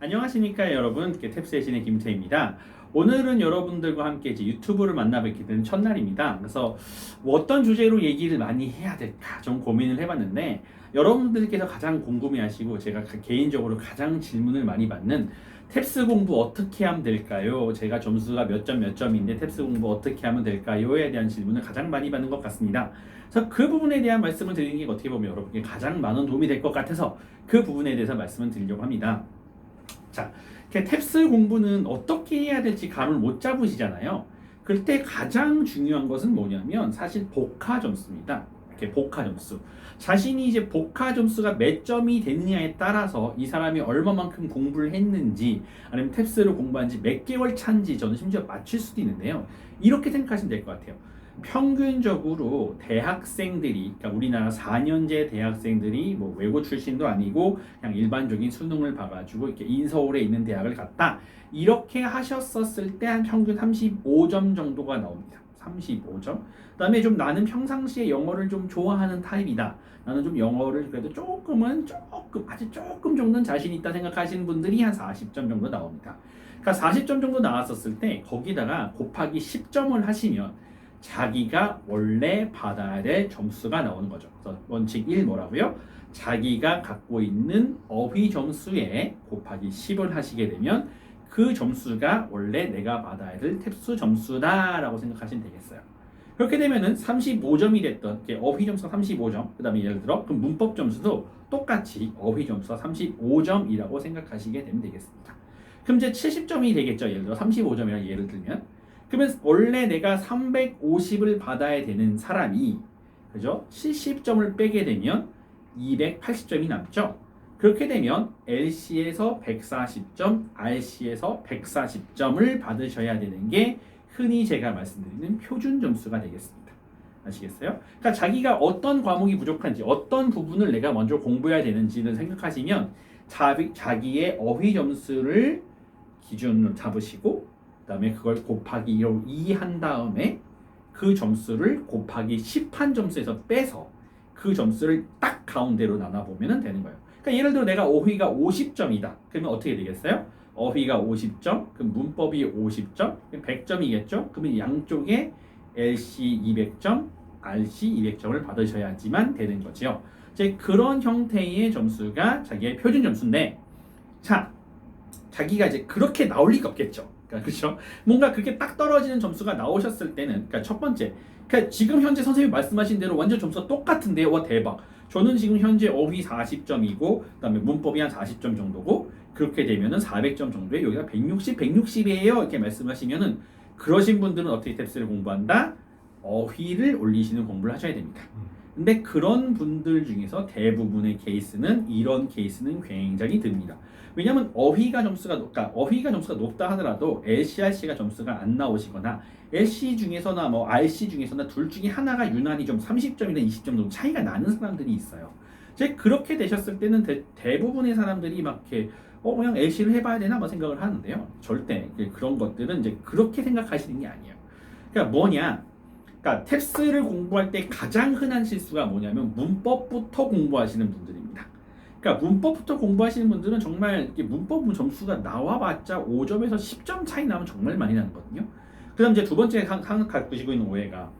안녕하십니까 여러분, 탭세신의 김태입니다. 오늘은 여러분들과 함께 이제 유튜브를 만나 뵙게 된 첫날입니다. 그래서 뭐 어떤 주제로 얘기를 많이 해야 될까 좀 고민을 해봤는데, 여러분들께서 가장 궁금해하시고 제가 개인적으로 가장 질문을 많이 받는 탭스 공부 어떻게 하면 될까요? 제가 점수가 몇 점인데 탭스 공부 어떻게 하면 될까요?에 대한 질문을 가장 많이 받는 것 같습니다. 그래서 그 부분에 대한 말씀을 드리는 게 어떻게 보면 여러분께 가장 많은 도움이 될 것 같아서 그 부분에 대해서 말씀을 드리려고 합니다. 자, 탭스 공부는 어떻게 해야 될지 감을 못 잡으시잖아요. 그럴 때 가장 중요한 것은 뭐냐면 사실 복화 점수입니다. 이렇게 복화 점수. 자신이 이제 복화 점수가 몇 점이 됐느냐에 따라서 이 사람이 얼마만큼 공부를 했는지, 아니면 탭스를 공부한 지 몇 개월 차인지 저는 심지어 맞출 수도 있는데요. 이렇게 생각하시면 될 것 같아요. 평균적으로 대학생들이, 그러니까 우리나라 4년제 대학생들이 뭐 외고 출신도 아니고 그냥 일반적인 수능을 봐가지고 이렇게 인서울에 있는 대학을 갔다, 이렇게 하셨었을 때 한 평균 35점 정도가 나옵니다. 35점. 그 다음에 좀 나는 평상시에 영어를 좀 좋아하는 타입이다, 나는 좀 영어를 그래도 아주 조금 정도는 자신 있다 생각하시는 분들이 한 40점 정도 나옵니다. 그러니까 40점 정도 나왔었을 때 거기다가 곱하기 10점을 하시면 자기가 원래 받아야 될 점수가 나오는 거죠. 그래서 원칙 1 뭐라고요? 자기가 갖고 있는 어휘 점수에 곱하기 10을 하시게 되면 그 점수가 원래 내가 받아야 될 탭스 점수다라고 생각하시면 되겠어요. 그렇게 되면은 35점이 됐던 어휘 점수가 35점, 그 다음에 예를 들어 그럼 문법 점수도 똑같이 어휘 점수가 35점이라고 생각하시게 되면 되겠습니다. 그럼 이제 70점이 되겠죠. 예를 들어 35점이라고 예를 들면, 그러면 원래 내가 350을 받아야 되는 사람이, 그죠? 70점을 빼게 되면 280점이 남죠. 그렇게 되면 LC에서 140점, RC에서 140점을 받으셔야 되는 게 흔히 제가 말씀드리는 표준 점수가 되겠습니다. 아시겠어요? 그러니까 자기가 어떤 과목이 부족한지, 어떤 부분을 내가 먼저 공부해야 되는지를 생각하시면 자기의 어휘 점수를 기준으로 잡으시고, 그 다음에 그걸 곱하기 2 한 다음에 그 점수를 곱하기 10한 점수에서 빼서 그 점수를 딱 가운데로 나눠보면 되는 거예요. 그러니까 예를 들어 내가 어휘가 50점이다. 그러면 어떻게 되겠어요? 어휘가 50점, 그럼 문법이 50점, 100점이겠죠? 그러면 양쪽에 LC 200점, RC 200점을 받으셔야지만 되는 거죠. 이제 그런 형태의 점수가 자기의 표준 점수인데, 자, 자기가 이제 그렇게 나올 리가 없겠죠. 그렇죠? 뭔가 그게 딱 떨어지는 점수가 나오셨을 때는, 그러니까 첫 번째, 그러니까 지금 현재 선생님이 말씀하신 대로 완전 점수가 똑같은데요. 와, 대박. 저는 지금 현재 어휘 40점이고 그다음에 문법이 한 40점 정도고, 그렇게 되면은 400점 정도에 여기가 160이에요. 이렇게 말씀하시면은, 그러신 분들은 어떻게 탭스를 공부한다? 어휘를 올리시는 공부를 하셔야 됩니다. 근데 그런 분들 중에서 대부분의 케이스는, 이런 케이스는 굉장히 듭니다. 왜냐하면 어휘가 점수가 높다 하더라도 LC, RC가 점수가 안 나오시거나, LC 중에서나 뭐 RC 중에서나 둘 중에 하나가 유난히 좀 30점이나 20점 정도 차이가 나는 사람들이 있어요. 이제 그렇게 되셨을 때는 대부분의 사람들이 막 이렇게 그냥 LC를 해봐야 되나 뭐 생각을 하는데요. 절대 그런 것들은 이제 그렇게 생각하시는 게 아니에요. 그러니까 뭐냐? 그러니까 탭스를 공부할 때 가장 흔한 실수가 뭐냐면 문법부터 공부하시는 분들입니다. 그러니까 문법부터 공부하시는 분들은 정말 이렇게 문법 점수가 나와봤자 5점에서 10점 차이 나면 정말 많이 나거든요. 그 다음 이제 두 번째 항상 가지고 있는 오해가,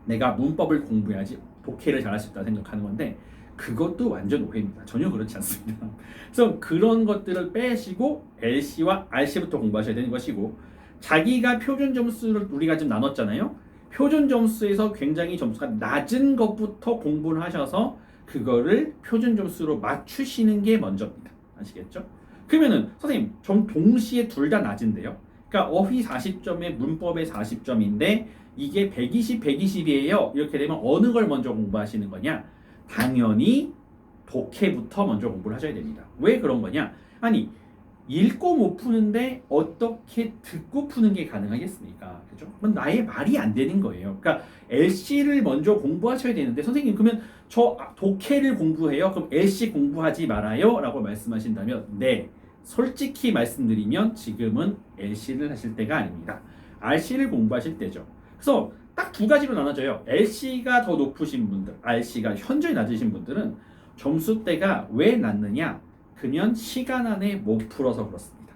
내가 문법을 공부해야지 독해를 잘할 수 있다 생각하는 건데, 그것도 완전 오해입니다. 전혀 그렇지 않습니다. 그래서 그런 것들을 빼시고 LC와 RC부터 공부하셔야 되는 것이고, 자기가 표준 점수를 우리가 지금 나눴잖아요. 표준 점수에서 굉장히 점수가 낮은 것부터 공부를 하셔서 그거를 표준 점수로 맞추시는 게 먼저입니다. 아시겠죠? 그러면은 선생님, 좀 동시에 둘 다 낮은데요. 그러니까 어휘 40점에 문법에 40점인데 이게 120이에요. 이렇게 되면 어느 걸 먼저 공부하시는 거냐? 당연히 독해부터 먼저 공부를 하셔야 됩니다. 왜 그런 거냐? 아니, 읽고 못 푸는데 어떻게 듣고 푸는 게 가능하겠습니까? 그죠? 그건 나의 말이 안 되는 거예요. 그러니까 LC를 먼저 공부하셔야 되는데, 선생님 그러면 저 독해를 공부해요? 그럼 LC 공부하지 말아요? 라고 말씀하신다면, 네, 솔직히 말씀드리면 지금은 LC를 하실 때가 아닙니다. RC를 공부하실 때죠. 그래서 딱 두 가지로 나눠져요. LC가 더 높으신 분들, RC가 현저히 낮으신 분들은 점수대가 왜 낮느냐? 그냥 시간 안에 못 풀어서 그렇습니다.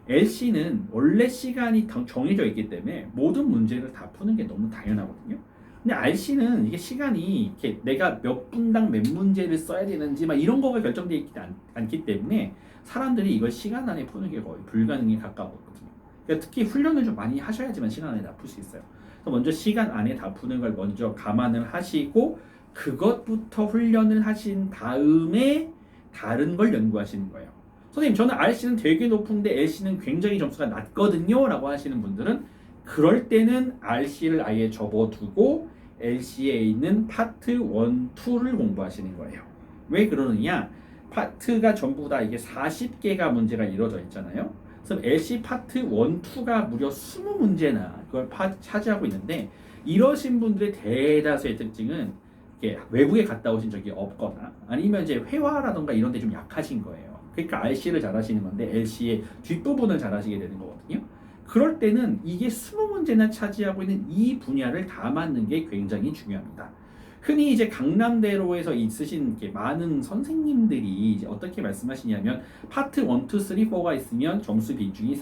LC는 원래 시간이 정해져 있기 때문에 모든 문제를 다 푸는 게 너무 당연하거든요. 근데 RC는 이게 시간이 이렇게 내가 몇 분당 몇 문제를 써야 되는지 막 이런 거가 결정되어 있지 않기 때문에 사람들이 이걸 시간 안에 푸는 게 거의 불가능에 가까웠거든요. 그러니까 특히 훈련을 좀 많이 하셔야지만 시간 안에 다 풀 수 있어요. 그래서 먼저 시간 안에 다 푸는 걸 먼저 감안을 하시고 그것부터 훈련을 하신 다음에 다른 걸 연구하시는 거예요. 선생님 저는 RC는 되게 높은데 LC는 굉장히 점수가 낮거든요 라고 하시는 분들은 그럴 때는 RC를 아예 접어두고 LC에 있는 파트 1, 2를 공부하시는 거예요. 왜 그러느냐? 파트가 전부 다 이게 40개가 문제가 이루어져 있잖아요. 그래서 LC 파트 1, 2가 무려 20문제나 그걸 차지하고 있는데 이러신 분들의 대다수의 특징은 외국에 갔다 오신 적이 없거나 아니면 이제 회화라던가 이런 데 좀 약하신 거예요. 그러니까 RC를 잘 하시는 건데 LC의 뒷부분을 잘 하시게 되는 거거든요. 그럴 때는 이게 20문제나 차지하고 있는 이 분야를 다 맞는 게 굉장히 중요합니다. 흔히 이제 강남대로에서 있으신 많은 선생님들이 이제 어떻게 말씀하시냐면 파트 1, 2, 3, 4가 있으면 점수 비중이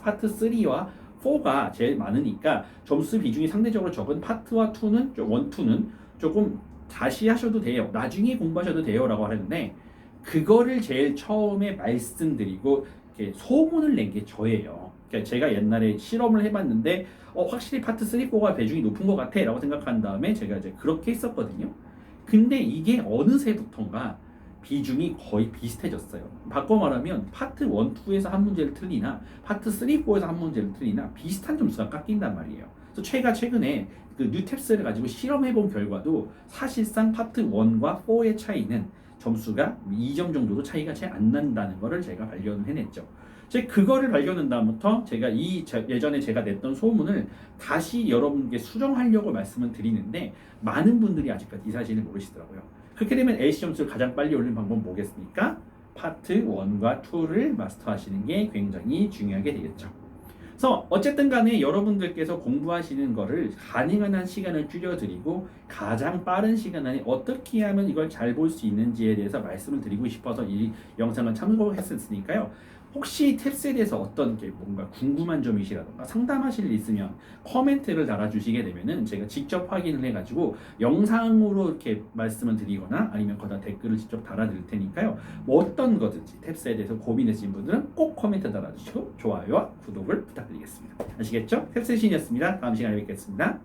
파트 3와 4가 제일 많으니까 점수 비중이 상대적으로 적은 파트와 2는 1, 2는 조금 다시 하셔도 돼요. 나중에 공부하셔도 돼요 라고 하는데 그거를 제일 처음에 말씀드리고 소문을 낸 게 저예요. 그러니까 제가 옛날에 실험을 해봤는데 확실히 파트 3, 4가 비중이 높은 것 같아 라고 생각한 다음에 제가 이제 그렇게 했었거든요. 근데 이게 어느새부턴가 비중이 거의 비슷해졌어요. 바꿔 말하면 파트 1, 2에서 한 문제를 틀리나 파트 3, 4에서 한 문제를 틀리나 비슷한 점수가 깎인단 말이에요. 그래서 최근에 그 뉴탭스를 가지고 실험해본 결과도 사실상 파트 1과 4의 차이는 점수가 2점 정도도 차이가 잘 안 난다는 것을 제가 발견을 해냈죠. 그거를 발견한 다음부터 제가 예전에 제가 냈던 소문을 다시 여러분께 수정하려고 말씀을 드리는데 많은 분들이 아직까지 이 사실을 모르시더라고요. 그렇게 되면 LC 점수를 가장 빨리 올리는 방법은 뭐겠습니까? 파트 1과 2를 마스터하시는 게 굉장히 중요하게 되겠죠. 그래서 어쨌든 간에 여러분들께서 공부하시는 거를 가능한 한 시간을 줄여드리고 가장 빠른 시간 안에 어떻게 하면 이걸 잘 볼 수 있는지에 대해서 말씀을 드리고 싶어서 이 영상을 참고했으니까요. 혹시 탭스에 대해서 어떤 게 뭔가 궁금한 점이시라던가 상담하실 일 있으면 코멘트를 달아주시게 되면은 제가 직접 확인을 해가지고 영상으로 이렇게 말씀을 드리거나 아니면 거기다 댓글을 직접 달아드릴 테니까요. 뭐 어떤 거든지 탭스에 대해서 고민되신 분들은 꼭 코멘트 달아주시고 좋아요와 구독을 부탁드리겠습니다. 아시겠죠? 탭스 신이었습니다. 다음 시간에 뵙겠습니다.